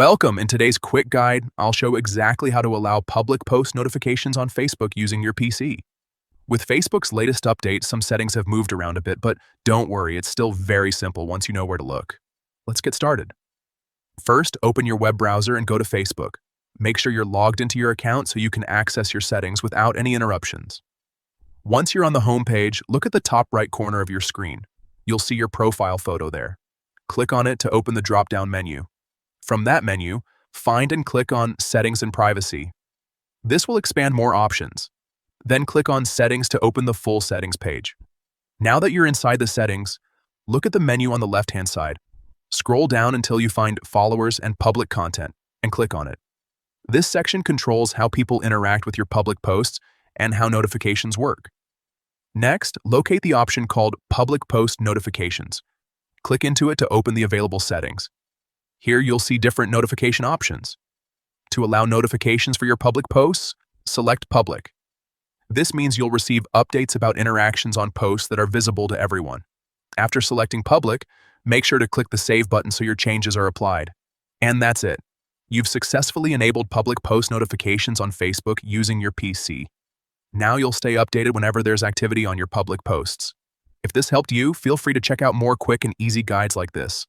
Welcome. In today's quick guide, I'll show exactly how to allow public post notifications on Facebook using your PC. With Facebook's latest update, some settings have moved around a bit, but don't worry, it's still very simple once you know where to look. Let's get started. First, open your web browser and go to Facebook. Make sure you're logged into your account so you can access your settings without any interruptions. Once you're on the home page, look at the top right corner of your screen. You'll see your profile photo there. Click on it to open the drop-down menu. From that menu, find and click on Settings and Privacy. This will expand more options. Then click on Settings to open the full settings page. Now that you're inside the settings, look at the menu on the left-hand side. Scroll down until you find Followers and Public Content, and click on it. This section controls how people interact with your public posts and how notifications work. Next, locate the option called Public Post Notifications. Click into it to open the available settings. Here you'll see different notification options. To allow notifications for your public posts, select Public. This means you'll receive updates about interactions on posts that are visible to everyone. After selecting Public, make sure to click the Save button so your changes are applied. And that's it. You've successfully enabled public post notifications on Facebook using your PC. Now you'll stay updated whenever there's activity on your public posts. If this helped you, feel free to check out more quick and easy guides like this.